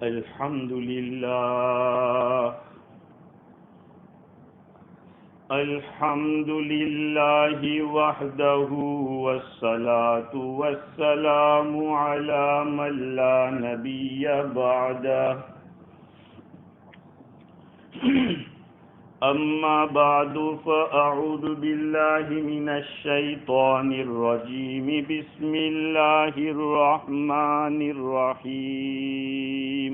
الحمد لله الحمد لله وحده والصلاة والسلام على من لا نبي بعده أما بعد فأعوذ بالله من الشيطان الرجيم بسم الله الرحمن الرحيم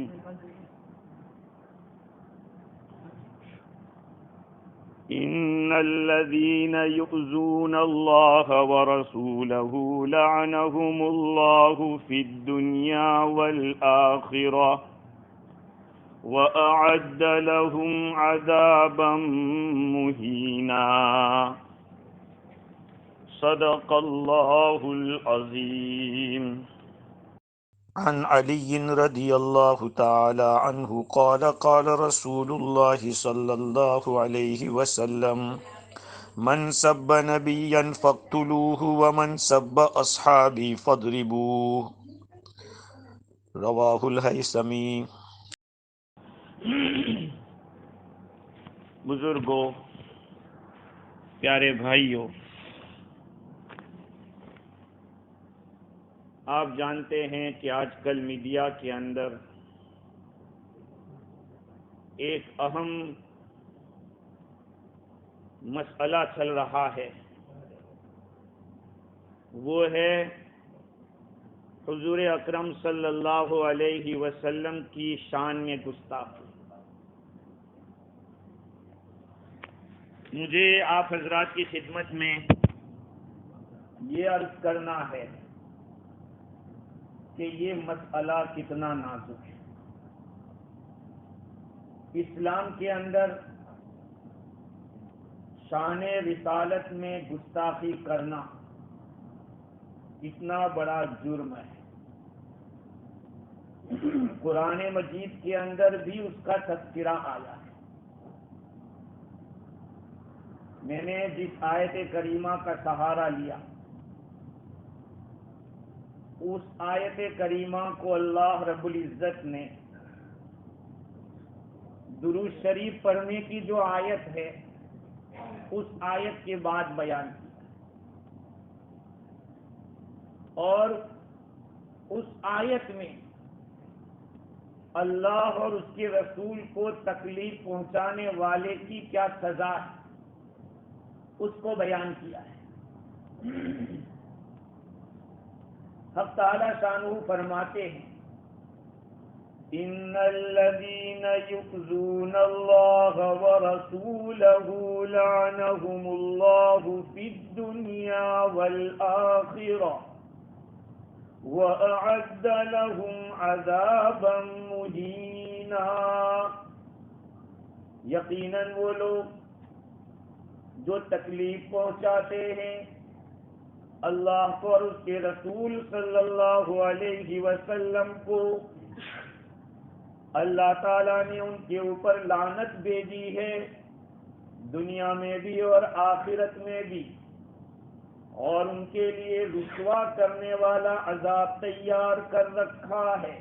إن الذين يؤذون الله ورسوله لعنهم الله في الدنيا والآخرة وأعد لهم عذابا مهينا صدق الله العظيم. عن علي رضي الله تعالى عنه قال قال رسول الله صلى الله عليه وسلم من سب نبيا فاقتلوه ومن سب أصحابي فاضربوه رواه الهيثمي. بزرگوں، پیارے بھائیوں، آپ جانتے ہیں کہ آج کل میڈیا کے اندر ایک اہم مسئلہ چل رہا ہے، وہ ہے حضور اکرم صلی اللہ علیہ وسلم کی شان میں گستاخی۔ مجھے آپ حضرات کی خدمت میں یہ عرض کرنا ہے کہ یہ مسئلہ کتنا نازک ہے۔ اسلام کے اندر شان رسالت میں گستاخی کرنا اتنا بڑا جرم ہے۔ قرآن مجید کے اندر بھی اس کا تذکرہ آیا ہے۔ میں نے جس آیت کریمہ کا سہارا لیا، اس آیت کریمہ کو اللہ رب العزت نے درود شریف پڑھنے کی جو آیت ہے، اس آیت کے بعد بیان کیا، اور اس آیت میں اللہ اور اس کے رسول کو تکلیف پہنچانے والے کی کیا سزا ہے، اس کو بیان کیا ہے۔ حق تعالی شانہ فرماتے ہیں ان الذين يؤذون الله ورسوله لعنهم الله في الدنيا والآخرة وأعد لهم عذابا مهينا۔ یقیناً وہ لوگ جو تکلیف پہنچاتے ہیں اللہ کو اور اس کے رسول صلی اللہ علیہ وسلم کو، اللہ تعالیٰ نے ان کے اوپر لعنت بھیجی ہے، دنیا میں بھی اور آخرت میں بھی، اور ان کے لیے رسوا کرنے والا عذاب تیار کر رکھا ہے۔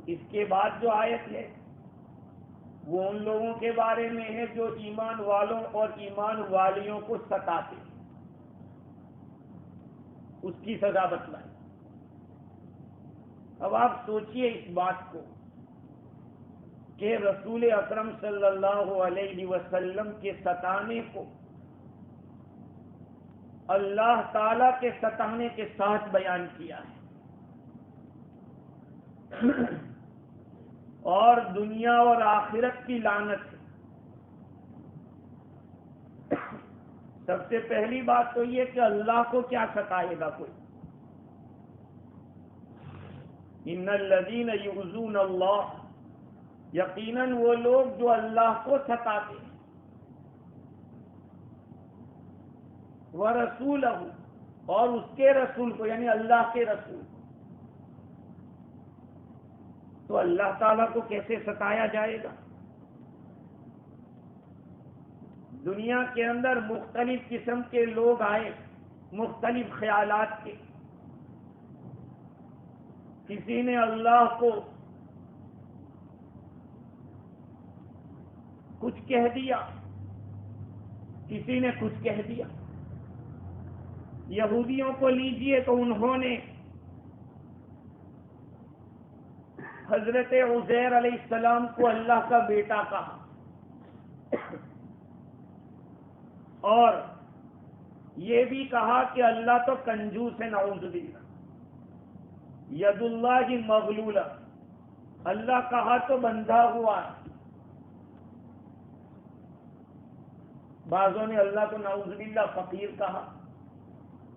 اس کے بعد جو آیت ہے وہ ان لوگوں کے بارے میں ہے جو ایمان والوں اور ایمان والیوں کو ستاتے، اس کی سزا بتلائی۔ اب آپ سوچئے اس بات کو کہ رسول اکرم صلی اللہ علیہ وسلم کے ستانے کو اللہ تعالی کے ستانے کے ساتھ بیان کیا ہے، اور دنیا اور آخرت کی لعنت ہے۔ سب سے پہلی بات تو یہ کہ اللہ کو کیا ستائے گا کوئی؟ ان الذین یؤذون اللہ، یقیناً وہ لوگ جو اللہ کو ستاتے ہیں، ورسولہ، اور اس کے رسول کو، یعنی اللہ کے رسول۔ تو اللہ تعالیٰ کو کیسے ستایا جائے گا؟ دنیا کے اندر مختلف قسم کے لوگ آئے، مختلف خیالات کے، کسی نے اللہ کو کچھ کہہ دیا، کسی نے کچھ کہہ دیا۔ یہودیوں کو لیجئے تو انہوں نے حضرت عزیر علیہ السلام کو اللہ کا بیٹا کہا، اور یہ بھی کہا کہ اللہ تو کنجوس ہے، نعوذ باللہ، ید اللہ مغلولہ، اللہ کا ہاتھ تو بندھا ہوا ہے۔ بعضوں نے اللہ کو نعوذ باللہ فقیر کہا۔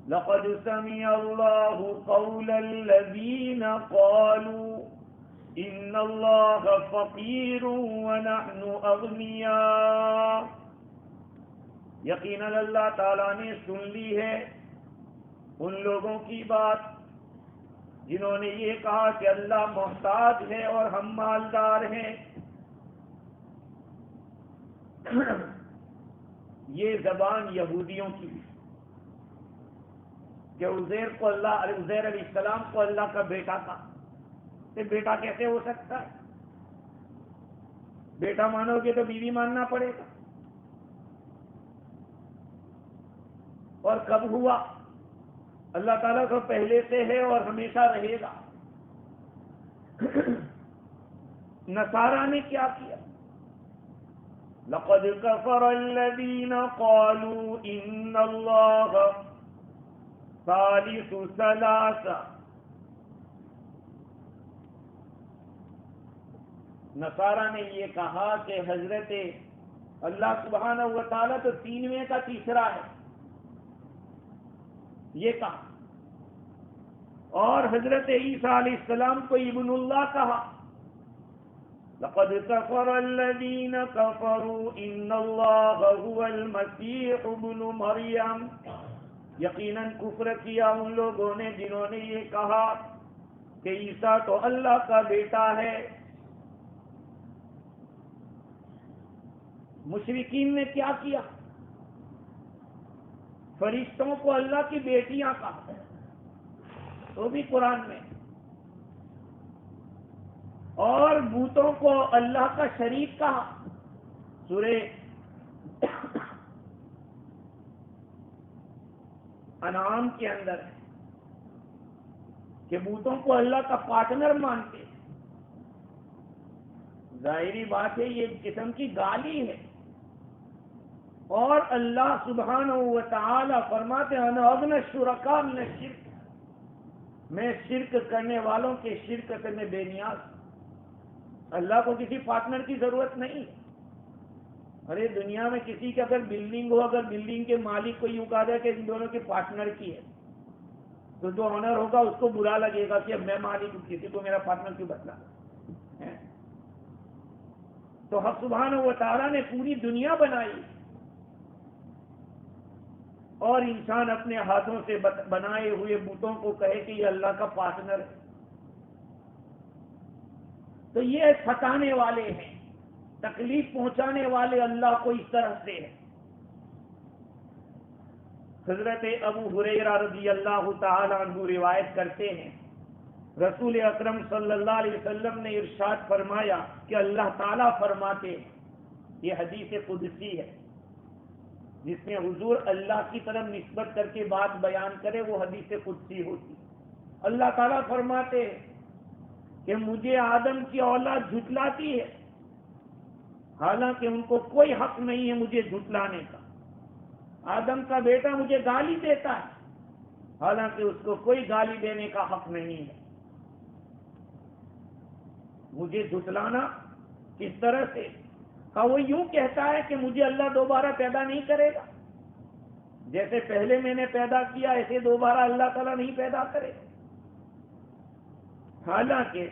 لقد سمع اللہ قول الذین قالوا ان اللہ فقیر ونحن اغنیاء، یقیناً اللہ تعالیٰ نے سن لی ہے ان لوگوں کی بات جنہوں نے یہ کہا کہ اللہ محتاج ہے اور ہم مالدار ہیں۔ یہ زبان یہودیوں کی کہ عزیر علیہ السلام کو اللہ کا بیٹا تھا، تو بیٹا کیسے ہو سکتا ہے؟ بیٹا مانو گے تو بیوی ماننا پڑے گا، اور کب ہوا؟ اللہ تعالیٰ کو پہلے سے ہے اور ہمیشہ رہے گا۔ نصارہ نے کیا کیا؟ لقد كفر الذين قالوا ان اللہ ثالث ثلاثہ، نصارہ نے یہ کہا کہ حضرت اللہ سبحانہ و تعالیٰ تو تینویں کا تیسرا ہے، یہ کہا، اور حضرت عیسیٰ علیہ السلام کو ابن اللہ کہا۔ لقد كفر الذين كفروا ان اللہ هو المسیح ابن مریم، یقیناً کفر کیا ان لوگوں نے جنہوں نے یہ کہا کہ عیسیٰ تو اللہ کا بیٹا ہے۔ مشرکین نے کیا کیا؟ فرشتوں کو اللہ کی بیٹیاں کہا، تو بھی قرآن میں، اور بتوں کو اللہ کا شریک کہا، سورہ انعام کے اندر ہے کہ بتوں کو اللہ کا پارٹنر مانتے۔ ظاہری بات ہے یہ قسم کی گالی ہے، اور اللہ سبحانہ و تعالی فرماتے ہیں انا اغنی الشرکاء من الشرک، میں شرک کرنے والوں کے شرک سے میں بے نیاز ہوں۔ اللہ کو کسی پارٹنر کی ضرورت نہیں۔ ارے دنیا میں کسی کی اگر بلڈنگ ہو، اگر بلڈنگ کے مالک کو یوں کہا جائے کہ ان دونوں کے پارٹنر کی ہے، تو جو آنر ہوگا اس کو برا لگے گا کہ اب میں مالک ہوں، کسی کو میرا پارٹنر کیوں بتلا۔ تو حق سبحانہ و تعالیٰ نے پوری دنیا بنائی، اور انسان اپنے ہاتھوں سے بنائے ہوئے بتوں کو کہے کہ یہ اللہ کا پارٹنر ہے، تو یہ ستانے والے ہیں، تکلیف پہنچانے والے اللہ کو اس طرح سے ہے۔ حضرت ابو ہریرہ رضی اللہ تعالی عنہ روایت کرتے ہیں، رسول اکرم صلی اللہ علیہ وسلم نے ارشاد فرمایا کہ اللہ تعالیٰ فرماتے ہیں، یہ حدیث قدسی ہے، جس میں حضور اللہ کی طرف نسبت کر کے بات بیان کرے وہ حدیث قدسی ہوتی۔ اللہ تعالیٰ فرماتے ہیں کہ مجھے آدم کی اولاد جھٹلاتی ہے، حالانکہ ان کو کوئی حق نہیں ہے مجھے جھٹلانے کا۔ آدم کا بیٹا مجھے گالی دیتا ہے، حالانکہ اس کو کوئی گالی دینے کا حق نہیں ہے۔ مجھے جھٹلانا کس طرح سے؟ وہ یوں کہتا ہے کہ مجھے اللہ دوبارہ پیدا نہیں کرے گا، جیسے پہلے میں نے پیدا کیا ایسے دوبارہ اللہ تعالیٰ نہیں پیدا کرے، حالانکہ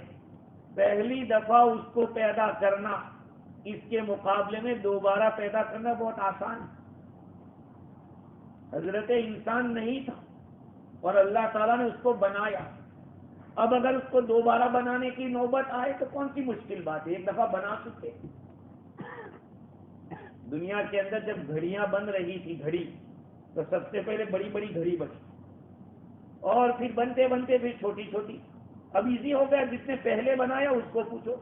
پہلی دفعہ اس کو پیدا کرنا اس کے مقابلے میں دوبارہ پیدا کرنا بہت آسان ہے۔ حضرت انسان نہیں تھا اور اللہ تعالیٰ نے اس کو بنایا، اب اگر اس کو دوبارہ بنانے کی نوبت آئے تو کون سی مشکل بات ہے، ایک دفعہ بنا چکے۔ دنیا کے اندر جب گھڑیاں بن رہی تھی گھڑی، تو سب سے پہلے بڑی بڑی گھڑی بنی، اور پھر بنتے بنتے پھر چھوٹی چھوٹی، اب ایزی ہو گیا، جس نے پہلے بنایا اس کو پوچھو.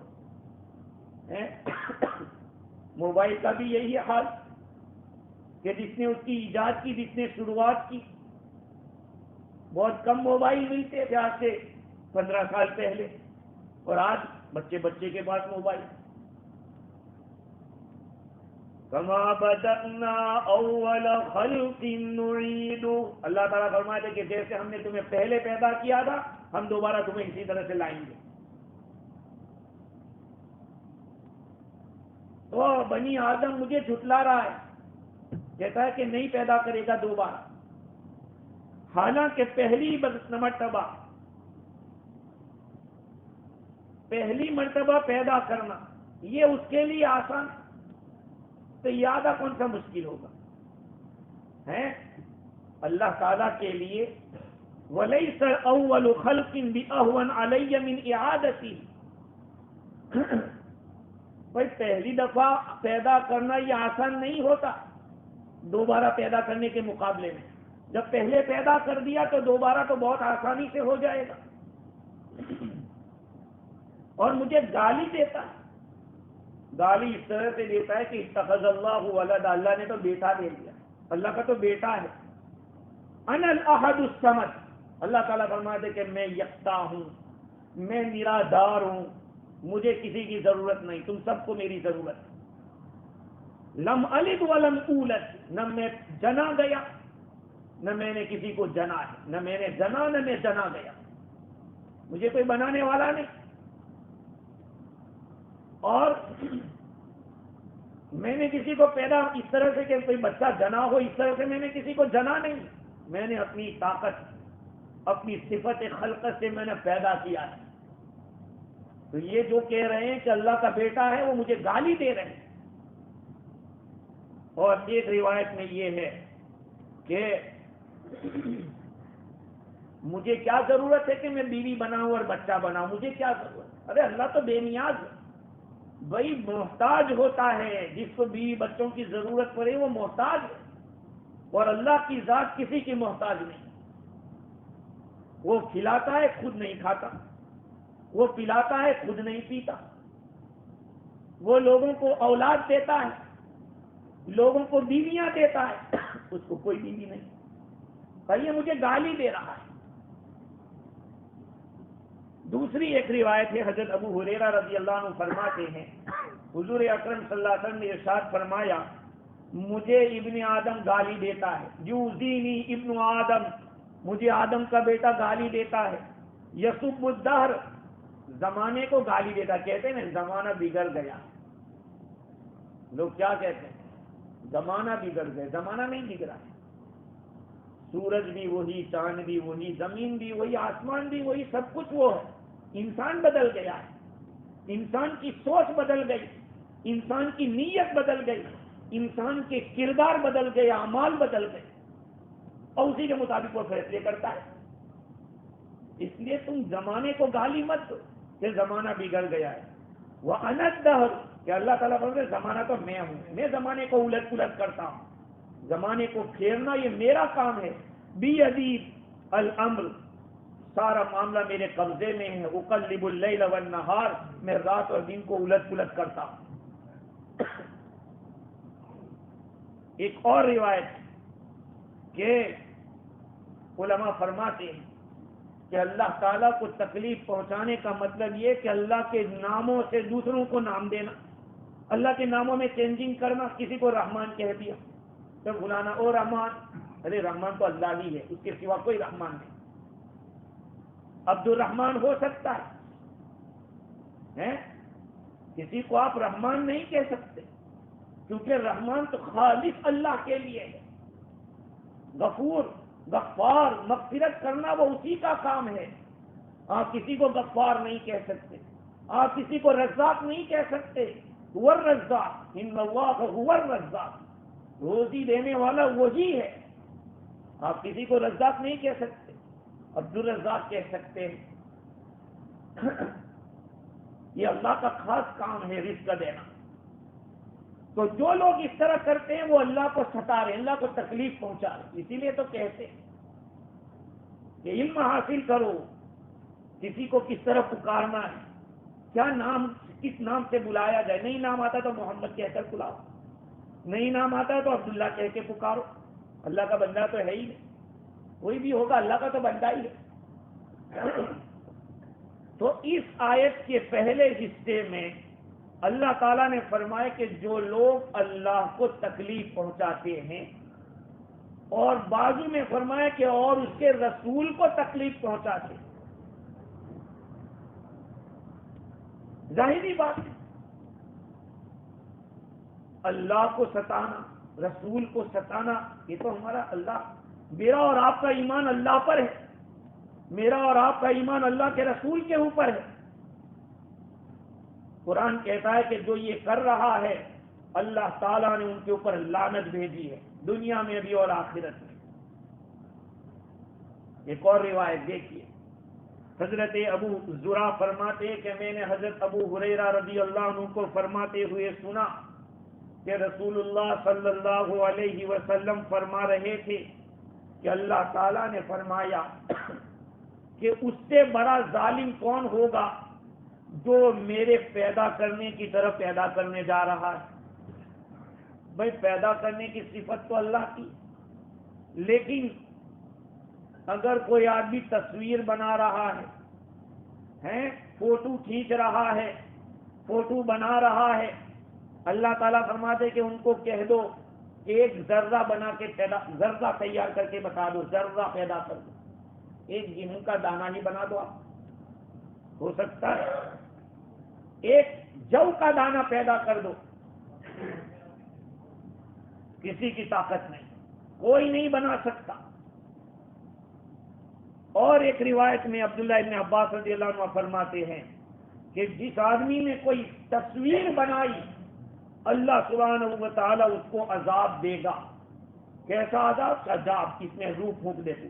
موبائل کا بھی یہی حال کہ جس نے اس کی ایجاد کی، جس نے شروعات کی. بہت کم موبائل ملتے تھے آج سے 15 سال پہلے، اور آج بچے کے پاس موبائل. کما بدأنا اول خلق نعید، اللہ تعالیٰ فرماتے کہ جیسے ہم نے تمہیں پہلے پیدا کیا تھا ہم دوبارہ تمہیں اسی طرح سے لائیں گے. تو بنی آدم مجھے جھٹلا رہا ہے، کہتا ہے کہ نہیں پیدا کرے گا دوبارہ، حالانکہ پہلی مرتبہ پیدا کرنا یہ اس کے لیے آسان، تو یادہ کون سا مشکل ہوگا ہے اللہ تعالیٰ کے لیے. وَلَيْسَ أَوَّلُ خَلْقٍ بِأَهْوَنَ عَلَيَّ مِنْ إِعَادَتِهِ، بھائی پہلی دفعہ پیدا کرنا یہ آسان نہیں ہوتا دوبارہ پیدا کرنے کے مقابلے میں. جب پہلے پیدا کر دیا تو دوبارہ تو بہت آسانی سے ہو جائے گا. اور مجھے گالی دیتا ہے، گالی اس طرح سے دیتا ہے کہ اتخذ اللہ ولد، اللہ نے تو بیٹا دے دیا، اللہ کا تو بیٹا ہے. انا الاحد الصمد، اللہ تعالیٰ فرماتے کہ میں یکتا ہوں، میں نرادار ہوں، مجھے کسی کی ضرورت نہیں، تم سب کو میری ضرورت ہے. لم الد ولم اولد، نہ میں جنا گیا نہ میں نے کسی کو جنا ہے، نہ میں نے جنا نہ میں جنا گیا، مجھے کوئی بنانے والا نہیں. اور میں نے کسی کو پیدا اس طرح سے کہ کوئی بچہ جنا ہو، اس طرح سے میں نے کسی کو جنا نہیں. میں نے اپنی طاقت، اپنی صفت خلقت سے میں نے پیدا کیا ہے. تو یہ جو کہہ رہے ہیں کہ اللہ کا بیٹا ہے وہ مجھے گالی دے رہے ہیں. اور ایک روایت میں یہ ہے کہ مجھے کیا ضرورت ہے کہ میں بیوی بناؤں اور بچہ بناؤں، مجھے کیا ضرورت؟ ارے اللہ تو بے نیاز ہے. بھائی محتاج ہوتا ہے، جس کو بیوی بچوں کی ضرورت پڑے وہ محتاج ہے، اور اللہ کی ذات کسی کی محتاج نہیں. وہ کھلاتا ہے خود نہیں کھاتا، وہ پلاتا ہے خود نہیں پیتا، وہ لوگوں کو اولاد دیتا ہے، لوگوں کو بیویاں دیتا ہے، اس کو کوئی بیوی نہیں. بھائی یہ مجھے گالی دے رہا ہے. دوسری ایک روایت ہے، حضرت ابو ہریرہ رضی اللہ عنہ فرماتے ہیں حضور اکرم صلی اللہ علیہ وسلم نے ارشاد فرمایا مجھے ابن آدم گالی دیتا ہے. یؤذینی ابن آدم، مجھے آدم کا بیٹا گالی دیتا ہے. یسب الدہر، زمانے کو گالی دیتا. کہتے ہیں نا زمانہ بگڑ گیا. لوگ کیا کہتے ہیں؟ زمانہ بگڑ گیا. زمانہ نہیں بگڑا ہے. سورج بھی وہی، چاند بھی وہی، زمین بھی وہی، آسمان بھی وہی، سب کچھ وہ ہے. انسان بدل گیا ہے، انسان کی سوچ بدل گئی، انسان کی نیت بدل گئی، انسان کے کردار بدل گئے، اعمال بدل گئے، اور اسی کے مطابق وہ فیصلے کرتا ہے. اس لیے تم زمانے کو گالی مت دو کہ زمانہ بگڑ گیا ہے. وَأَنَا الدَّهْرُ، کہ اللہ تعالیٰ فرماتے زمانہ تو میں ہوں، میں زمانے کو الٹ پلٹ کرتا ہوں، زمانے کو پھیرنا یہ میرا کام ہے. بِيَدِي الْأَمْرُ، سارا معاملہ میرے قبضے میں ہے. اقلب اللیل والنہار، میں رات اور دن کو الٹ پلٹ کرتا ہوں. ایک اور روایت کہ علماء فرماتے ہیں کہ اللہ تعالیٰ کو تکلیف پہنچانے کا مطلب یہ کہ اللہ کے ناموں سے دوسروں کو نام دینا، اللہ کے ناموں میں چینجنگ کرنا. کسی کو رحمان کہہ دیا تو بلانا او رحمان، ارے رحمان تو اللہ ہی ہے، اس کے سوا کوئی رحمان نہیں. عبد الرحمان ہو سکتا ہے، کسی کو آپ رحمان نہیں کہہ سکتے، کیونکہ رحمان تو خالص اللہ کے لیے ہے. غفور، غفار، مغفرت کرنا وہ اسی کا کام ہے. آپ کسی کو غفار نہیں کہہ سکتے، آپ کسی کو رزاق نہیں کہہ سکتے. هو الرزاق، ان اللہ هو الرزاق، روزی دینے والا وہی ہے. آپ کسی کو رزاق نہیں کہہ سکتے، عبد الرزاق کہہ سکتے ہیں. یہ اللہ کا خاص کام ہے رزق دینا. تو جو لوگ اس طرح کرتے ہیں وہ اللہ کو ستا رہے ہیں، اللہ کو تکلیف پہنچا رہے ہیں. اسی لیے تو کہتے ہیں کہ علم حاصل کرو، کسی کو کس طرح پکارنا ہے، کیا نام، کس نام سے بلایا جائے. نہیں نام آتا تو محمد کہہ کر بلاؤ، نہیں نام آتا ہے تو عبداللہ کہہ کے پکارو. اللہ کا بندہ تو ہے ہی نہیں، کوئی بھی ہوگا اللہ کا تو بندہ ہی ہے. تو اس آیت کے پہلے حصے میں اللہ تعالیٰ نے فرمایا کہ جو لوگ اللہ کو تکلیف پہنچاتے ہیں، اور بازو میں فرمایا کہ اور اس کے رسول کو تکلیف پہنچاتے ہیں. ظاہری بات ہے، اللہ کو ستانا، رسول کو ستانا، یہ تو ہمارا اللہ، میرا اور آپ کا ایمان اللہ پر ہے، میرا اور آپ کا ایمان اللہ کے رسول کے اوپر ہے. قرآن کہتا ہے کہ جو یہ کر رہا ہے اللہ تعالیٰ نے ان کے اوپر لعنت بھیجی ہے، دنیا میں بھی اور آخرت میں. ایک اور روایت دیکھیے، حضرت ابو زرع فرماتے ہیں کہ میں نے حضرت ابو ہریرہ رضی اللہ عنہ کو فرماتے ہوئے سنا کہ رسول اللہ صلی اللہ علیہ وسلم فرما رہے تھے کہ اللہ تعالیٰ نے فرمایا کہ اس سے بڑا ظالم کون ہوگا جو میرے پیدا کرنے کی طرف پیدا کرنے جا رہا ہے. بھائی پیدا کرنے کی صفت تو اللہ کی، لیکن اگر کوئی آدمی تصویر بنا رہا ہے، فوٹو کھینچ رہا ہے، فوٹو بنا رہا ہے، اللہ تعالیٰ فرماتے کہ ان کو کہہ دو ایک ذرہ بنا کے ذرہ تیار کر کے بتا دو، ذرہ پیدا کر دو، ایک گیہوں کا دانہ ہی بنا دو. آپ ہو سکتا ہے ایک جو کا دانہ پیدا کر دو، کسی کی طاقت نہیں، کوئی نہیں بنا سکتا. اور ایک روایت میں عبداللہ ابن عباس رضی اللہ عنہ فرماتے ہیں کہ جس آدمی نے کوئی تصویر بنائی اللہ سبحانہ و تعالیٰ اس کو عذاب دے گا. کیسا عذاب؟ عذاب اس میں روح پھونک دیتے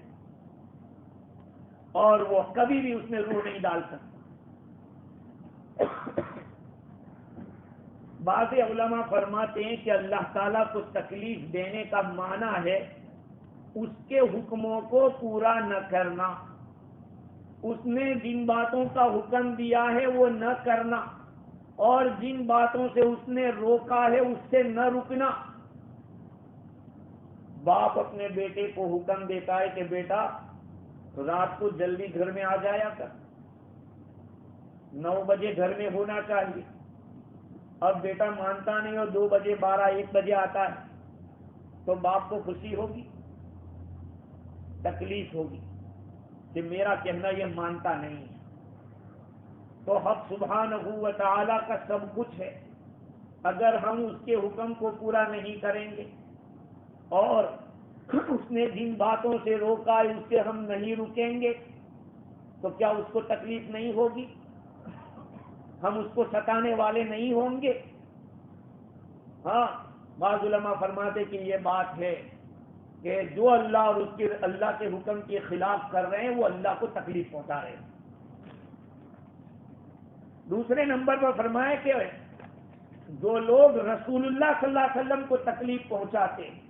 اور وہ کبھی بھی اس میں روح نہیں ڈال سکتا. بعض علماء فرماتے ہیں کہ اللہ تعالیٰ کو تکلیف دینے کا معنی ہے اس کے حکموں کو پورا نہ کرنا، اس نے جن باتوں کا حکم دیا ہے وہ نہ کرنا، اور جن باتوں سے اس نے روکا ہے اس سے نہ رکنا. باپ اپنے بیٹے کو حکم دیتا ہے کہ بیٹا رات کو جلدی گھر میں آ جایا کر، 9 بجے گھر میں ہونا چاہیے. اب بیٹا مانتا نہیں اور 2 بجے 12 1 بجے آتا ہے تو باپ کو خوشی ہوگی؟ تکلیف ہوگی کہ میرا کہنا یہ مانتا نہیں ہے. تو حق سبحانہ و تعالیٰ کا سب کچھ ہے، اگر ہم اس کے حکم کو پورا نہیں کریں گے اور اس نے جن باتوں سے روکا ہے اس سے ہم نہیں رکیں گے تو کیا اس کو تکلیف نہیں ہوگی؟ ہم اس کو ستانے والے نہیں ہوں گے؟ ہاں، بعض علماء فرماتے کہ یہ بات ہے کہ جو اللہ اور اس کے اللہ کے حکم کے خلاف کر رہے ہیں وہ اللہ کو تکلیف پہنچا رہے ہیں. دوسرے نمبر پر فرمایا کہ جو لوگ رسول اللہ صلی اللہ علیہ وسلم کو تکلیف پہنچاتے ہیں،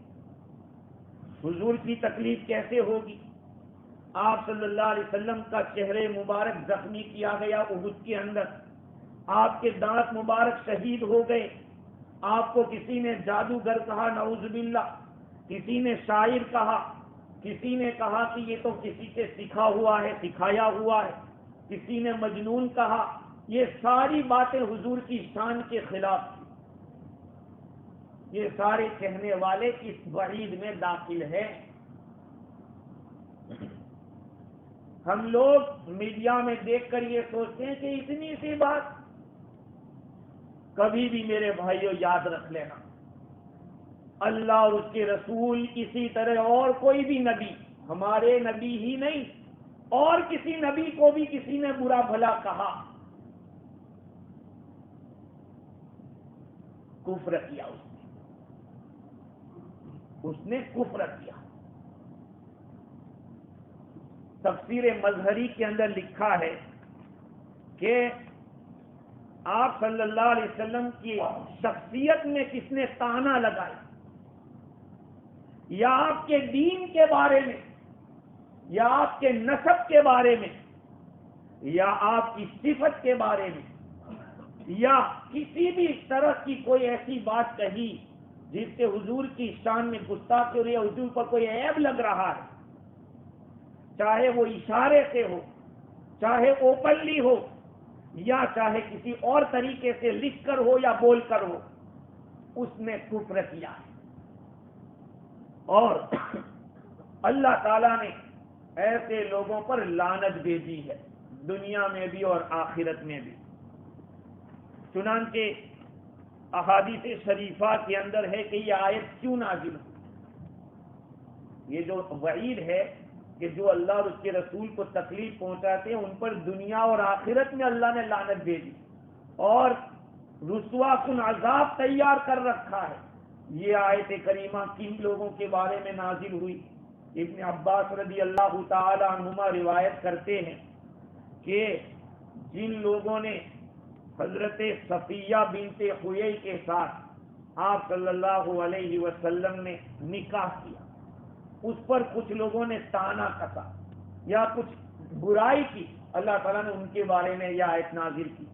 حضور کی تکلیف کیسے ہوگی؟ آپ صلی اللہ علیہ وسلم کا چہرے مبارک زخمی کیا گیا احد کے اندر، آپ کے دانت مبارک شہید ہو گئے، آپ کو کسی نے جادوگر کہا نعوذ باللہ، کسی نے شاعر کہا، کسی نے کہا کہ یہ تو کسی سے سیکھا ہوا ہے، سکھایا ہوا ہے، کسی نے مجنون کہا. یہ ساری باتیں حضور کی شان کے خلاف تھی. یہ سارے کہنے والے اس وعید میں داخل ہیں. ہم لوگ میڈیا میں دیکھ کر یہ سوچتے ہیں کہ اتنی سی بات. کبھی بھی میرے بھائیوں یاد رکھ لینا، اللہ اور اس کے رسول اسی طرح اور کوئی بھی نبی، ہمارے نبی ہی نہیں اور کسی نبی کو بھی کسی نے برا بھلا کہا، کفر کیا، اس نے کفر کیا. تفسیر مظہری کے اندر لکھا ہے کہ آپ صلی اللہ علیہ وسلم کی شخصیت میں کس نے طعنہ لگائی، یا آپ کے دین کے بارے میں یا آپ کے نسب کے بارے میں یا آپ کی صفت کے بارے میں یا کسی بھی طرح کی کوئی ایسی بات کہی جس سے حضور کی شان میں گستاخی ہو رہی ہے، حضور پر کوئی عیب لگ رہا ہے، چاہے وہ اشارے سے ہو، چاہے اوپنلی ہو، یا چاہے کسی اور طریقے سے لکھ کر ہو یا بول کر ہو، اس نے کفر کیا ہے۔ اور اللہ تعالیٰ نے ایسے لوگوں پر لعنت بھیجی ہے، دنیا میں بھی اور آخرت میں بھی۔ چنانچہ احادیث شریفہ کے اندر ہے کہ یہ آیت کیوں نازل ہوئی۔ یہ جو وعید ہے کہ جو اللہ اور اس کے رسول کو تکلیف پہنچاتے ہیں ان پر دنیا اور آخرت میں اللہ نے لعنت بھیجی اور رسوا کن عذاب تیار کر رکھا ہے، یہ آیت کریمہ کن لوگوں کے بارے میں نازل ہوئی؟ ابن عباس رضی اللہ تعالی عنہما روایت کرتے ہیں کہ جن لوگوں نے حضرت صفیہ بنت حیی کے ساتھ آپ صلی اللہ علیہ وسلم نے نکاح کیا، اس پر کچھ لوگوں نے طعنہ کسا یا کچھ برائی کی، اللہ تعالیٰ نے ان کے بارے میں یہ آیت نازل کی۔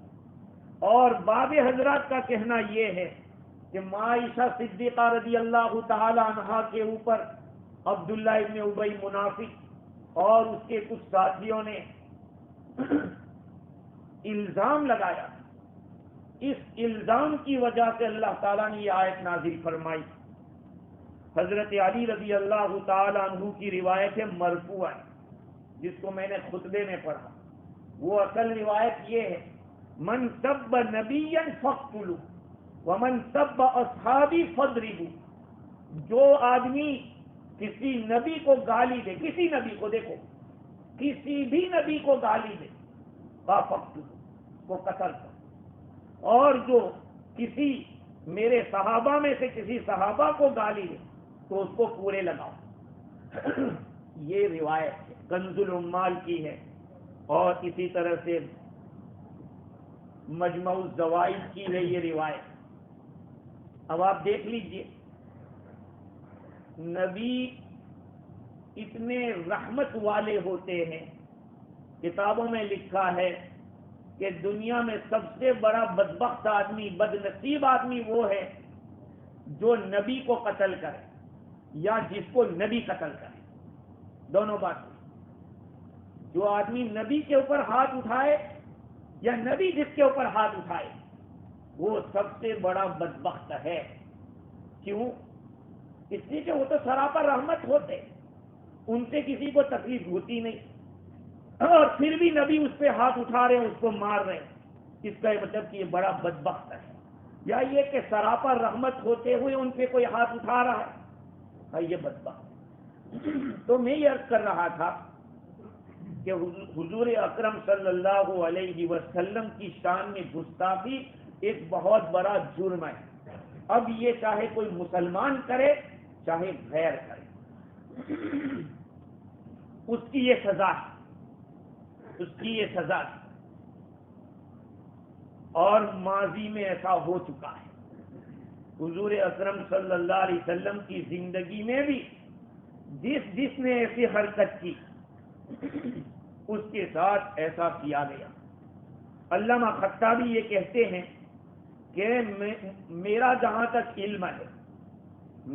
اور بعض حضرات کا کہنا یہ ہے کہ عائشہ صدیقہ رضی اللہ تعالی عنہا کے اوپر عبداللہ ابن ابی منافق اور اس کے کچھ ساتھیوں نے الزام لگایا، اس الزام کی وجہ سے اللہ تعالیٰ نے یہ آیت نازل فرمائی۔ حضرت علی رضی اللہ تعالی عنہ کی روایت ہے مرفوع، جس کو میں نے خطبے میں پڑھا۔ وہ اصل روایت یہ ہے، من سب نبیا فاقتلوا ومن سب اصحابی فاضربوا، جو آدمی کسی نبی کو گالی دے، کسی نبی کو، دیکھو کسی بھی نبی کو گالی دے، فاقتلوا، وہ قتل کر، اور جو کسی میرے صحابہ میں سے کسی صحابہ کو گالی دے تو اس کو پورے لگاؤ۔ یہ روایت کنز العمال کی ہے اور اسی طرح سے مجمع الزوائد کی ہے یہ روایت۔ اب آپ دیکھ لیجئے، نبی اتنے رحمت والے ہوتے ہیں، کتابوں میں لکھا ہے کہ دنیا میں سب سے بڑا بدبخت آدمی، بد نصیب آدمی وہ ہے جو نبی کو قتل کرے یا جس کو نبی قتل کرے، دونوں باتیں۔ جو آدمی نبی کے اوپر ہاتھ اٹھائے یا نبی جس کے اوپر ہاتھ اٹھائے، وہ سب سے بڑا بدبخت ہے۔ کیوں؟ اس لیے کہ وہ تو سراپا رحمت ہوتے، ان سے کسی کو تکلیف ہوتی نہیں، اور پھر بھی نبی اس پہ ہاتھ اٹھا رہے ہیں، اس کو مار رہے ہیں، اس کا یہ مطلب کہ یہ بڑا بدبخت ہے۔ یا یہ کہ سراپا رحمت ہوتے ہوئے ان پہ کوئی ہاتھ اٹھا رہا ہے، یہ بدبخت۔ تو میں یہ عرض کر رہا تھا کہ حضور اکرم صلی اللہ علیہ وسلم کی شان میں گستاخی ایک بہت بڑا جرم ہے۔ اب یہ چاہے کوئی مسلمان کرے چاہے غیر کرے، اس کی یہ سزا ہے، اس کی یہ سزا ہے۔ اور ماضی میں ایسا ہو چکا ہے، حضور اکرم صلی اللہ علیہ وسلم کی زندگی میں بھی جس نے ایسی حرکت کی اس کے ساتھ ایسا کیا گیا۔ علامہ خطابی یہ کہتے ہیں کہ میرا جہاں تک علم ہے،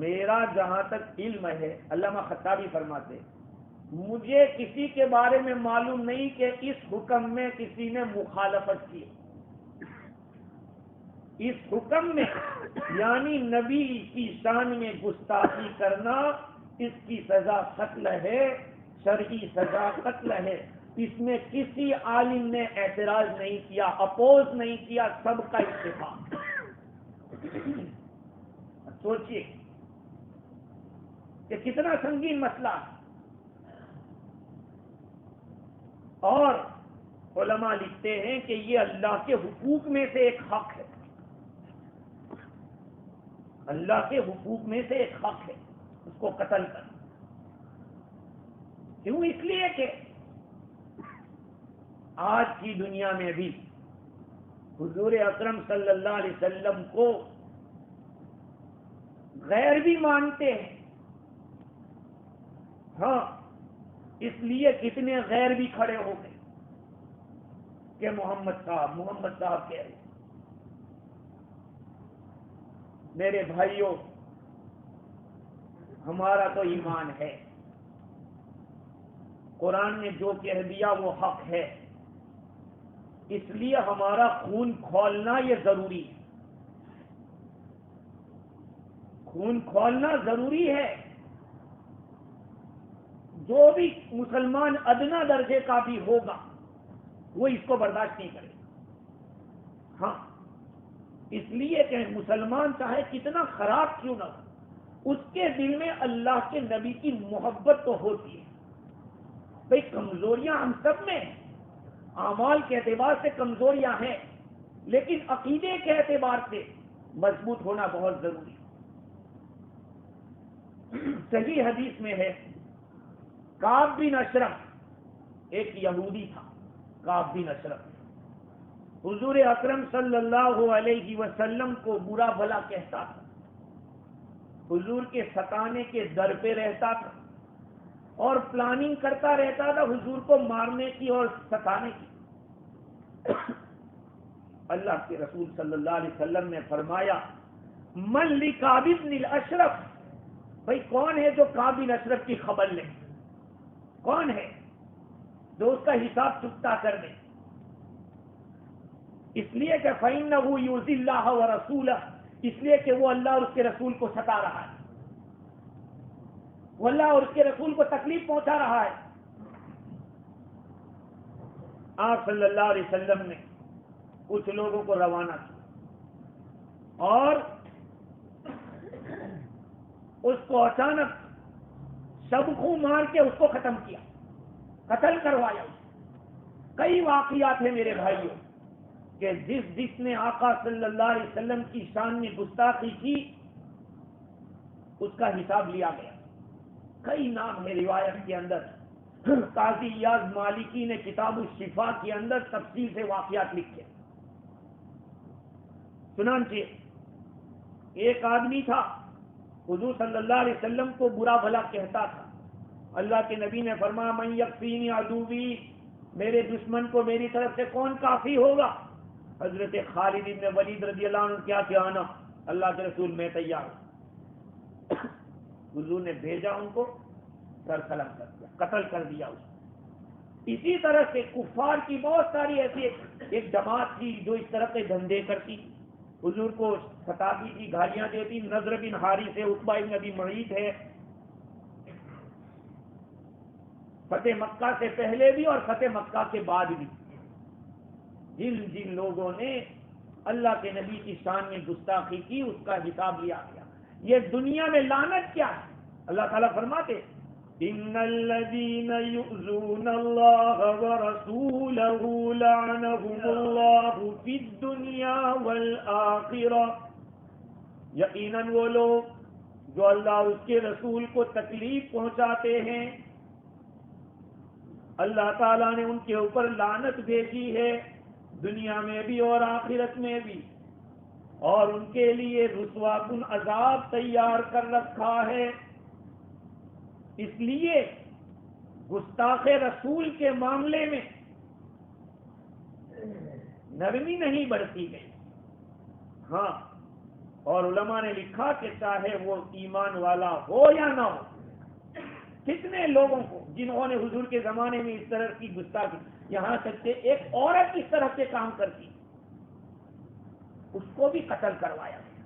میرا جہاں تک علم ہے، علامہ خطابی فرماتے ہیں مجھے کسی کے بارے میں معلوم نہیں کہ اس حکم میں کسی نے مخالفت کی، اس حکم میں یعنی نبی کی شان میں گستاخی کرنا، اس کی سزا قتل ہے، شرعی سزا قتل ہے۔ اس میں کسی عالم نے اعتراض نہیں کیا، اپوز نہیں کیا، سب کا اتفاق۔ سوچئے کہ کتنا سنگین مسئلہ ہے۔ اور علماء لکھتے ہیں کہ یہ اللہ کے حقوق میں سے ایک حق ہے، اللہ کے حقوق میں سے ایک حق ہے اس کو قتل کرنا۔ کیوں؟ اس لیے کہ آج کی دنیا میں بھی حضور اکرم صلی اللہ علیہ وسلم کو غیر بھی مانتے ہیں۔ ہاں، اس لیے کتنے غیر بھی کھڑے ہو گئے کہ محمد صاحب کہہ رہے. میرے بھائیوں، ہمارا تو ایمان ہے، قرآن نے جو کہہ دیا وہ حق ہے، اس لیے ہمارا خون کھولنا یہ ضروری ہے. خون کھولنا ضروری ہے. جو بھی مسلمان ادنا درجے کا بھی ہوگا وہ اس کو برداشت نہیں کرے. ہاں، اس لیے کہ مسلمان چاہے کتنا خراب کیوں نہ ہو، اس کے دل میں اللہ کے نبی کی محبت تو ہوتی ہے. بھئی کمزوریاں ہم سب میں ہیں، اعمال کے اعتبار سے کمزوریاں ہیں، لیکن عقیدے کے اعتبار سے مضبوط ہونا بہت ضروری ہے. صحیح حدیث میں ہے، کعب بن اشرف ایک یہودی تھا. کعب بن اشرف حضور اکرم صلی اللہ علیہ وسلم کو برا بھلا کہتا تھا، حضور کے ستانے کے در پہ رہتا تھا اور پلاننگ کرتا رہتا تھا حضور کو مارنے کی اور ستانے کی. اللہ کے رسول صلی اللہ علیہ وسلم نے فرمایا، من لکعب بن الاشرف، بھئی کون ہے جو کعب بن اشرف کی خبر لے؟ کون ہے جو اس کا حساب چکتا کر دے؟ اس لیے کہ فَإِنَّهُ يُؤْذِي اللَّهَ وَرَسُولَهُ، اس لیے کہ وہ اللہ اور اس کے رسول کو ستا رہا ہے، وہ اللہ اور اس کے رسول کو تکلیف پہنچا رہا ہے. آپ صلی اللہ علیہ وسلم نے کچھ لوگوں کو روانہ کیا اور اس کو اچانک سبخوں مار کے اس کو ختم کیا، قتل کروایا. کئی واقعات ہیں میرے بھائیوں کہ جس نے آقا صلی اللہ علیہ وسلم کی شان میں گستاخی کی اس کا حساب لیا گیا. کئی نام ہے روایت کے اندر. قاضی ایاز مالکی نے کتاب الشفا کے اندر تفصیل سے واقعات لکھے. چنانچہ ایک آدمی تھا، حضور صلی اللہ علیہ وسلم کو برا بھلا کہتا تھا. اللہ کے نبی نے فرمایا، من یکفینی عدوی، میرے دشمن کو میری طرف سے کون کافی ہوگا؟ حضرت خالد بن ولید رضی اللہ عنہ کیا کہ آنا، اللہ کے رسول میں تیار ہوں. حضور نے بھیجا، ان کو سر قلم کر دیا، قتل کر دیا اس کو. اسی طرح سے کفار کی بہت ساری ایسی ایک جماعت تھی جو اس طرح کے دھندے کرتی، حضور کو ستاتی تھی، گالیاں دیتی. نضر بن حارث ہے، عتبہ بن ابی معیط ہے. فتح مکہ سے پہلے بھی اور فتح مکہ کے بعد بھی جن لوگوں نے اللہ کے نبی کی شان میں گستاخی کی اس کا حساب لیا گیا. یہ دنیا میں لعنت کیا ہے؟ اللہ تعالیٰ فرماتے، ان الذين يؤذون الله ورسوله لعنهم الله في الدنيا والآخرة. یقیناً وہ لوگ جو اللہ اور اس کے رسول کو تکلیف پہنچاتے ہیں، اللہ تعالیٰ نے ان کے اوپر لعنت بھیجی ہے، دنیا میں بھی اور آخرت میں بھی، اور ان کے لیے رسوا کن عذاب تیار کر رکھا ہے. اس لیے گستاخ رسول کے معاملے میں نرمی نہیں برتی گئی. ہاں، اور علماء نے لکھا کہ چاہے وہ ایمان والا ہو یا نہ ہو، کتنے لوگوں کو جنہوں نے حضور کے زمانے میں اس طرح کی گستاخی، یہاں تک کہ ایک عورت اس طرح سے کام کرتی اس کو بھی قتل کروایا گیا.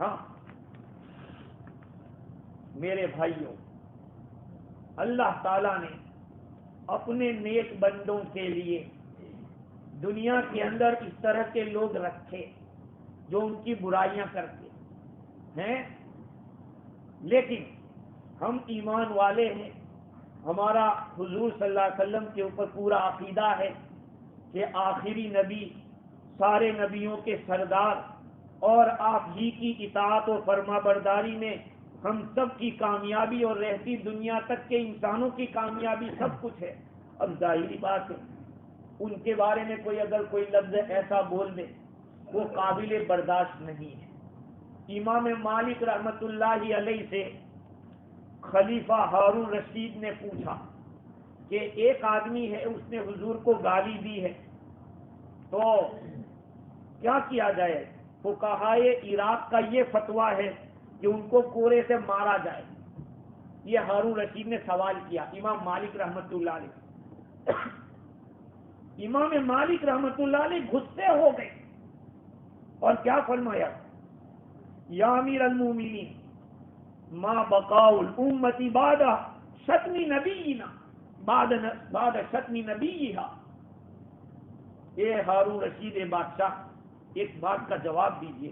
ہاں میرے بھائیوں، اللہ تعالیٰ نے اپنے نیک بندوں کے لیے دنیا کے اندر اس طرح کے لوگ رکھے جو ان کی برائیاں کرتے ہیں، لیکن ہم ایمان والے ہیں. ہمارا حضور صلی اللہ علیہ وسلم کے اوپر پورا عقیدہ ہے کہ آخری نبی، سارے نبیوں کے سردار، اور آپ ہی کی اطاعت و فرما برداری میں ہم سب کی کامیابی اور رہتی دنیا تک کے انسانوں کی کامیابی سب کچھ ہے. اب ظاہری بات ہے ان کے بارے میں اگر کوئی لفظ ایسا بول دے وہ قابل برداشت نہیں ہے. امام مالک رحمت اللہ علیہ سے خلیفہ ہارون رشید نے پوچھا کہ ایک آدمی ہے، اس نے حضور کو گالی دی ہے تو کیا کیا جائے؟ فقہائے عراق کا یہ فتویٰ ہے کہ ان کو کورے سے مارا جائے۔ یہ ہارون رشید نے سوال کیا امام مالک رحمت اللہ علیہ۔ امام مالک رحمت اللہ علیہ غصے ہو گئے اور کیا فرمایا؟ یا امیر المومنین ما بقاء الامت بعد شتم نبینا بعد شتم نبیہا۔ اے ہارون رشید بادشاہ، ایک بات کا جواب دیجئے،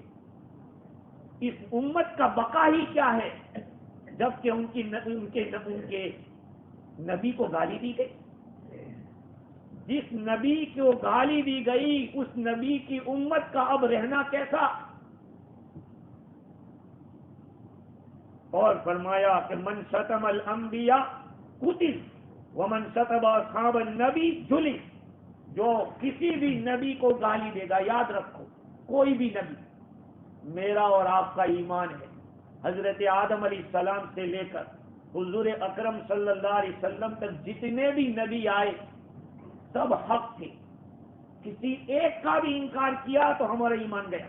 اس امت کا بقا ہی کیا ہے جبکہ ان کے نبی کو گالی دی گئی؟ جس نبی کو گالی دی گئی اس نبی کی امت کا اب رہنا کیسا؟ اور فرمایا کہ من شتم الانبیاء قتل ومن شتم اصحاب النبی جلد۔ جو کسی بھی نبی کو گالی دے گا، یاد رکھو کوئی بھی نبی، میرا اور آپ کا ایمان ہے حضرت آدم علیہ السلام سے لے کر حضور اکرم صلی اللہ علیہ وسلم تک جتنے بھی نبی آئے سب حق تھے، کسی ایک کا بھی انکار کیا تو ہمارا ایمان گیا۔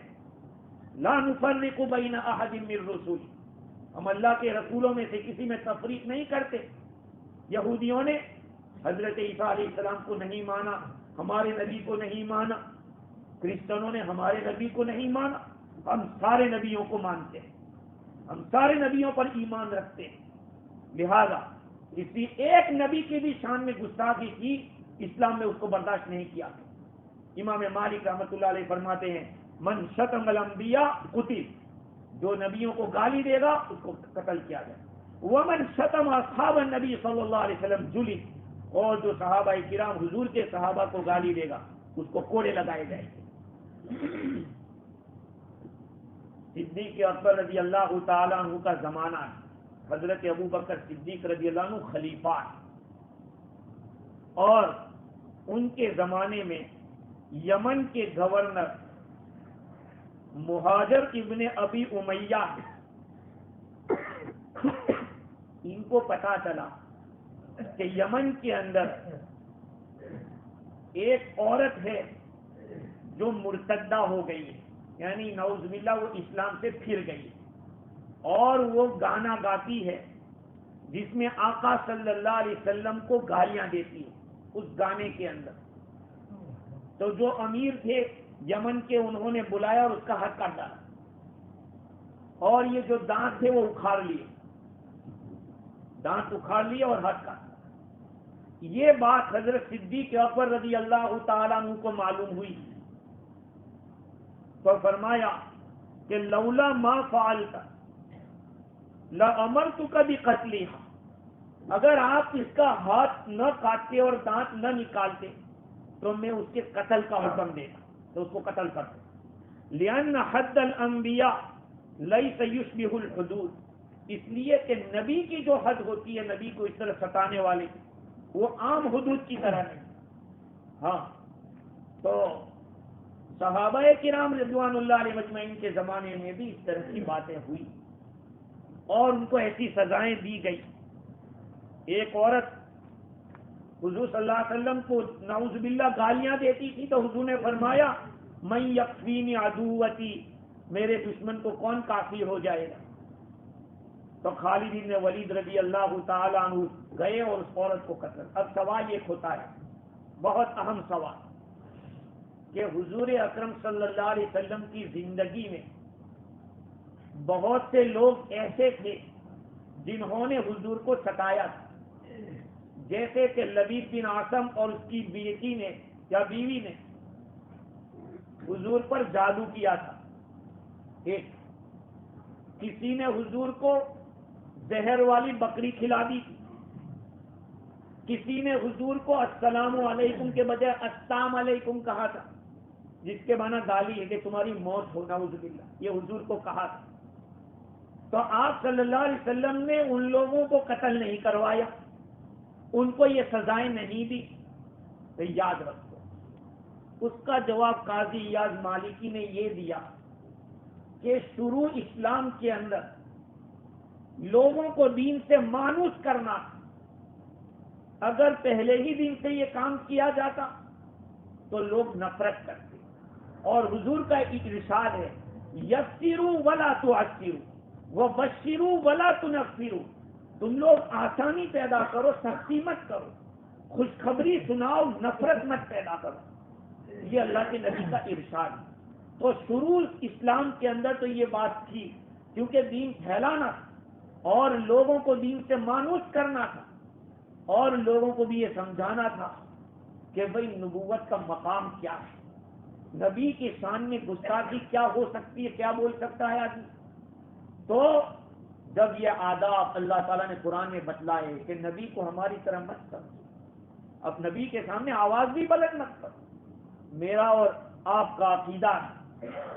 لا نفرق بین احد من رسول، ہم اللہ کے رسولوں میں سے کسی میں تفریق نہیں کرتے۔ یہودیوں نے حضرت عیسیٰ علیہ السلام کو نہیں مانا، ہمارے نبی کو نہیں مانا، کرسچنوں نے ہمارے نبی کو نہیں مانا، ہم سارے نبیوں کو مانتے ہیں، ہم سارے نبیوں پر ایمان رکھتے ہیں، لہذا کسی ایک نبی کی بھی شان میں گستاخی کی اسلام میں اس کو برداشت نہیں کیا۔ امام مالک رحمۃ اللہ علیہ فرماتے ہیں من شتم الانبیاء قتل، جو نبیوں کو گالی دے گا اس کو قتل کیا جائے۔ ومن شتم اصحاب النبی صلی اللہ علیہ وسلم جلد، اور جو صحابہ کرام حضور کے صحابہ کو گالی دے گا اس کو کوڑے لگائے جائیں گے۔ صدیق اکبر رضی اللہ تعالیٰ عنہ کا زمانہ ہے، حضرت ابو بکر صدیق رضی اللہ عنہ خلیفہ ہے، اور ان کے زمانے میں یمن کے گورنر مہاجر ابن ابی امیہ، ان کو پتا چلا کہ یمن کے اندر ایک عورت ہے جو مرتدہ ہو گئی ہے، یعنی نعوذ باللہ وہ اسلام سے پھر گئی، اور وہ گانا گاتی ہے جس میں آقا صلی اللہ علیہ وسلم کو گالیاں دیتی ہے اس گانے کے اندر۔ تو جو امیر تھے یمن کے، انہوں نے بلایا اور اس کا ہاتھ کاٹ ڈالا، اور یہ جو دانت تھے وہ اکھاڑ لیے، دانت اکھاڑ لیے اور ہاتھ کاٹ۔ یہ بات حضرت صدیق اکبر رضی اللہ تعالیٰ عنہ کو معلوم ہوئی تو فرمایا کہ لولا ما فعلت لامرتک بقتلھا، اگر آپ اس کا ہاتھ نہ کاٹتے اور دانت نہ نکالتے تو میں اس کے قتل کا حکم دیتا، تو اس کو قتل کرتے۔ لأن حد الانبیاء لیس یشبہ الحدود، اس لیے کہ نبی کی جو حد ہوتی ہے، نبی کو اس طرح ستانے والی، وہ عام حدود کی طرح نہیں۔ ہاں، تو صحابہ کرام رضوان اللہ علیہ مجمعین کے زمانے میں بھی اس طرح کی باتیں ہوئی اور ان کو ایسی سزائیں دی گئی۔ ایک عورت حضور صلی اللہ علیہ وسلم کو نعوذ باللہ گالیاں دیتی تھی تو حضور نے فرمایا من یکفینی عدوتی، میرے دشمن کو کون کافی ہو جائے گا؟ تو خالد بن ولید رضی اللہ تعالیٰ عنہ گئے اور اس عورت کو قتل۔ اب سوال ایک ہوتا ہے، بہت اہم سوال، کہ حضور اکرم صلی اللہ علیہ وسلم کی زندگی میں بہت سے لوگ ایسے تھے جنہوں نے حضور کو ستایا تھا، جیسے کہ لبید بن عاصم اور اس کی بیٹی نے یا بیوی نے حضور پر جادو کیا تھا۔ ایک کسی نے حضور کو زہر والی بکری کھلا دی، کسی نے حضور کو السلام علیکم کے بجائے السلام علیکم کہا تھا، جس کے معنی گالی ہے کہ تمہاری موت ہو نعوذ باللہ، یہ حضور کو کہا تھا۔ تو آپ صلی اللہ علیہ وسلم نے ان لوگوں کو قتل نہیں کروایا، ان کو یہ سزائیں نہیں دی۔ تو یاد رکھو، اس کا جواب قاضی ایاز مالکی نے یہ دیا کہ شروع اسلام کے اندر لوگوں کو دین سے مانوس کرنا، اگر پہلے ہی دن سے یہ کام کیا جاتا تو لوگ نفرت کرتے. اور حضور کا ایک ارشاد ہے یسروا ولا تعسروا وبشروا ولا تنفروا. تم لوگ آسانی پیدا کرو، سختی مت کرو، خوشخبری سناؤ، نفرت مت پیدا کرو. یہ اللہ کے نبی کا ارشاد ہے. تو شروع اسلام کے اندر تو یہ بات تھی، کیونکہ دین پھیلانا تھا اور لوگوں کو دین سے مانوس کرنا تھا اور لوگوں کو بھی یہ سمجھانا تھا کہ بھئی نبوت کا مقام کیا ہے، نبی کے شان میں گستاخی کیا ہو سکتی ہے، کیا بول سکتا ہے آدمی. تو جب یہ آداب اللہ تعالیٰ نے قرآن میں بتلائے کہ نبی کو ہماری طرح مت سمجھو، اب نبی کے سامنے آواز بھی بلند مت کرو. میرا اور آپ کا عقیدہ ہے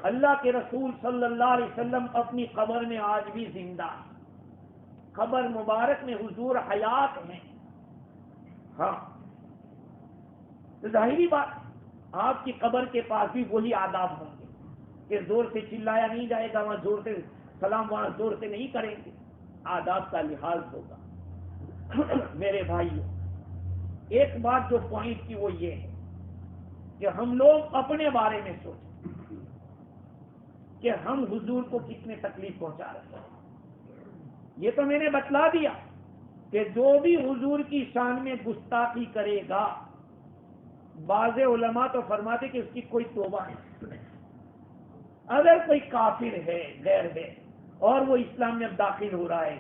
اللہ کے رسول صلی اللہ علیہ وسلم اپنی قبر میں آج بھی زندہ ہے، قبر مبارک میں حضور حیات ہیں. ہاں تو ظاہری بات آپ کی قبر کے پاس بھی وہی آداب ہوں گے کہ زور سے چلایا نہیں جائے گا، وہاں زور سے سلام وہاں زور سے نہیں کریں گے، آداب کا لحاظ ہوگا. میرے بھائیو، ایک بات جو پوائنٹ کی وہ یہ ہے کہ ہم لوگ اپنے بارے میں سوچیں کہ ہم حضور کو کتنے تکلیف پہنچا رہے ہیں. یہ تو میں نے بتلا دیا کہ جو بھی حضور کی شان میں گستاخی کرے گا، بعض علماء تو فرماتے کہ اس کی کوئی توبہ نہیں. اگر کوئی کافر ہے، غیر ہے، اور وہ اسلام میں اب داخل ہو رہا ہے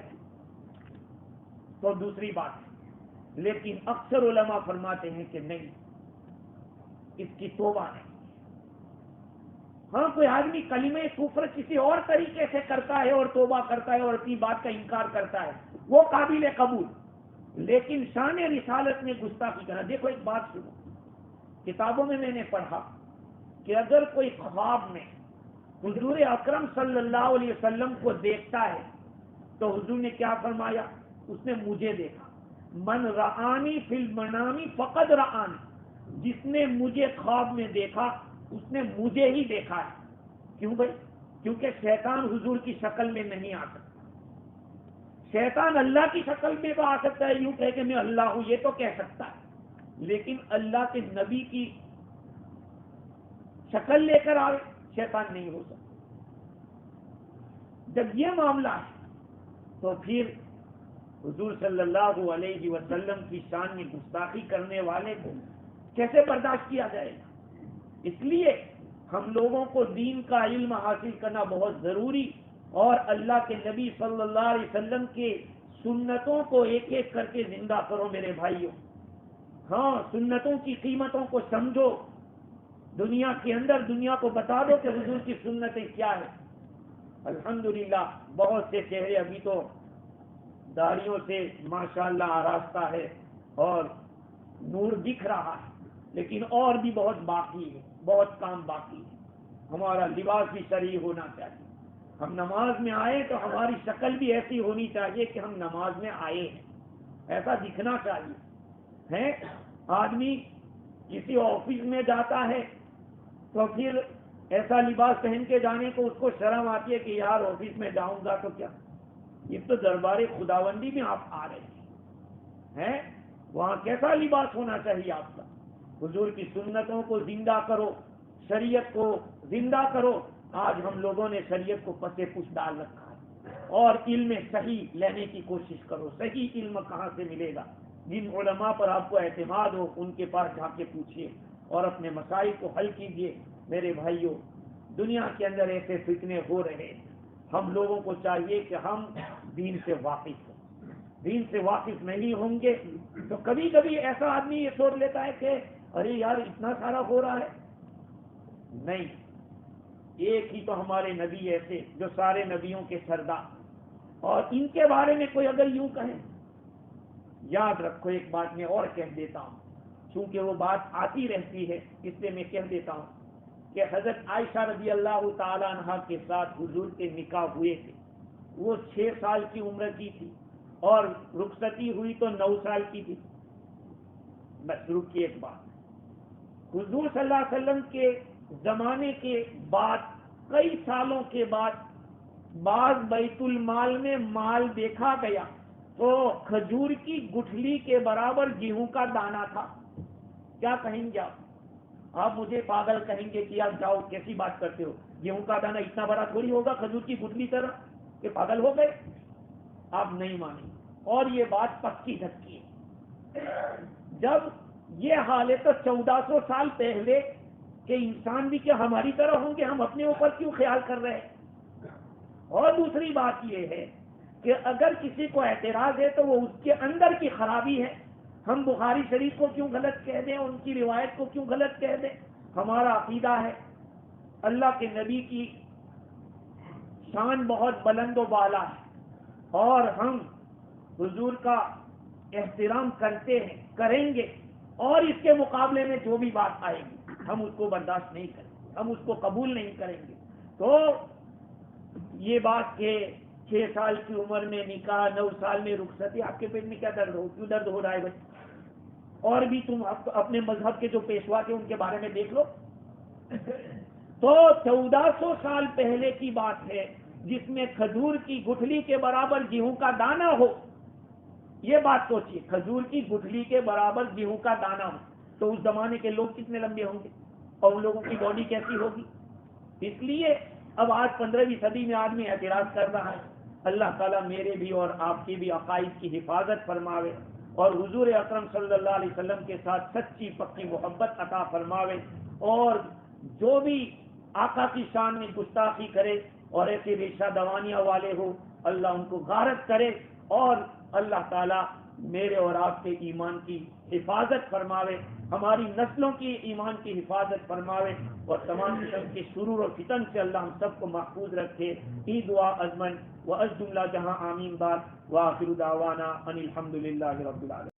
تو دوسری بات ہے، لیکن اکثر علماء فرماتے ہیں کہ نہیں، اس کی توبہ نہیں. ہاں کوئی آدمی کلمہ کفر کسی اور طریقے سے کرتا ہے اور توبہ کرتا ہے اور اپنی بات کا انکار کرتا ہے، وہ قابل قبول، لیکن شان رسالت میں گستاخی کرنا. دیکھو ایک بات سنو، کتابوں میں نے پڑھا کہ اگر کوئی خواب میں حضور اکرم صلی اللہ علیہ وسلم کو دیکھتا ہے تو حضور نے کیا فرمایا؟ اس نے مجھے دیکھا. من رآنی فی المنام فقد رآنی، جس نے مجھے خواب میں دیکھا اس نے مجھے ہی دیکھا ہے. کیوں بھائی؟ کیونکہ شیطان حضور کی شکل میں نہیں آ سکتا. شیطان اللہ کی شکل میں تو آ سکتا ہے، یوں کہہ کہ میں اللہ ہوں، یہ تو کہہ سکتا ہے، لیکن اللہ کے نبی کی شکل لے کر آئے شیطان نہیں ہو سکتا. جب یہ معاملہ ہے تو پھر حضور صلی اللہ علیہ وسلم کی شان میں گستاخی کرنے والے کو کیسے برداشت کیا جائے گا؟ اس لیے ہم لوگوں کو دین کا علم حاصل کرنا بہت ضروری، اور اللہ کے نبی صلی اللہ علیہ وسلم کے سنتوں کو ایک ایک کر کے زندہ کرو میرے بھائیوں. ہاں سنتوں کی قیمتوں کو سمجھو، دنیا کے اندر دنیا کو بتا دو کہ حضور کی سنتیں کیا ہے. الحمدللہ بہت سے چہرے ابھی تو داڑھیوں سے ماشاءاللہ آراستہ ہے اور نور دکھ رہا ہے، لیکن اور بھی بہت باقی ہے، بہت کام باقی ہے. ہمارا لباس بھی شرعی ہونا چاہیے. ہم نماز میں آئے تو ہماری شکل بھی ایسی ہونی چاہیے کہ ہم نماز میں آئے ہیں، ایسا دکھنا چاہیے ہے. آدمی کسی آفس میں جاتا ہے تو پھر ایسا لباس پہن کے جانے کو اس کو شرم آتی ہے کہ یار آفس میں جاؤں گا تو کیا، یہ تو دربار خداوندی میں آپ آ رہے ہیں، وہاں کیسا لباس ہونا چاہیے آپ کا. حضور کی سنتوں کو زندہ کرو، شریعت کو زندہ کرو. آج ہم لوگوں نے شریعت کو پسے پوچھ ڈال رکھا ہے، اور علم صحیح لینے کی کوشش کرو. صحیح علم کہاں سے ملے گا؟ جن علماء پر آپ کو اعتماد ہو ان کے پاس جا کے پوچھیے اور اپنے مسائل کو حل کیجیے. میرے بھائیوں، دنیا کے اندر ایسے فتنے ہو رہے ہیں، ہم لوگوں کو چاہیے کہ ہم دین سے واقف ہوں. دین سے واقف نہیں ہوں گے تو کبھی کبھی ایسا آدمی یہ سوچ لیتا ہے کہ ارے یار اتنا سارا ہو رہا ہے. نہیں، ایک ہی تو ہمارے نبی ایسے جو سارے نبیوں کے سردار، اور ان کے بارے میں کوئی اگر یوں کہیں، یاد رکھو ایک بات میں اور کہہ دیتا ہوں، چونکہ وہ بات آتی رہتی ہے اس لیے میں کہہ دیتا ہوں کہ حضرت عائشہ رضی اللہ تعالی عنہا کے ساتھ حضور کے نکاح ہوئے تھے. وہ 6 سال کی عمر کی تھی اور رخصتی ہوئی تو 9 سال کی تھی. بس رکی ایک بات، حضور صلی اللہ علیہ وسلم کے زمانے کے بعد کئی سالوں کے بعد بعض بیت المال میں مال دیکھا گیا تو کھجور کی گٹھلی کے برابر گیہوں کا دانہ تھا. کیا کہیں گے آپ؟ آپ مجھے پاگل کہیں گے کہ آپ جاؤ کیسی بات کرتے ہو، گیہوں کا دانہ اتنا بڑا تھوڑی ہوگا کھجور کی گٹلی طرح کہ پاگل ہو گئے؟ آپ نہیں مانیں، اور یہ بات پکی دھکی ہے۔ جب یہ حال ہے تو 1400 سال پہلے کہ انسان بھی کیا ہماری طرح ہوں گے؟ ہم اپنے اوپر کیوں خیال کر رہے ہیں؟ اور دوسری بات یہ ہے کہ اگر کسی کو اعتراض ہے تو وہ اس کے اندر کی خرابی ہے۔ ہم بخاری شریف کو کیوں غلط کہہ دیں، ان کی روایت کو کیوں غلط کہہ دیں؟ ہمارا عقیدہ ہے اللہ کے نبی کی شان بہت بلند و بالا ہے، اور ہم حضور کا احترام کرتے ہیں، کریں گے، اور اس کے مقابلے میں جو بھی بات آئے گی ہم اس کو برداشت نہیں کریں گے، ہم اس کو قبول نہیں کریں گے۔ تو یہ بات کہ 6 سال کی عمر میں نکاح، 9 سال میں رخصتی، آپ کے پیٹ میں کیا درد ہو، کیوں درد ہو رہا ہے بھائی؟ اور بھی تم اپنے مذہب کے جو پیشوا تھے ان کے بارے میں دیکھ لو۔ تو 1400 سال پہلے کی بات ہے جس میں کھجور کی گٹھلی کے برابر گیہوں کا دانہ ہو۔ یہ بات سوچیے، کھجور کی گٹھلی کے برابر گیہوں کا دانہ ہو تو اس زمانے کے لوگ کتنے لمبے ہوں گے، اور ان لوگوں کی باڈی کیسی ہوگی؟ اس لیے اب آج 15ویں صدی میں آدمی اعتراض کر رہا ہے۔ اللہ تعالیٰ میرے بھی اور آپ کی بھی عقائد کی حفاظت فرماوے، اور حضور اکرم صلی اللہ علیہ وسلم کے ساتھ سچی پکی محبت عطا فرماوے، اور جو بھی آقا کی شان میں گستاخی کرے اور ایسے ریشہ دوانیاں والے ہو اللہ ان کو غارت کرے، اور اللہ تعالیٰ میرے اور آپ کے ایمان کی حفاظت فرماوے، ہماری نسلوں کی ایمان کی حفاظت فرماوے، اور تمام قسم کے شرور اور فتن سے اللہ ہم سب کو محفوظ رکھے۔ ای دعا ازمن و از جملہ جہاں آمین بات، وآخر دعوانا ان الحمد للہ رب العالمین۔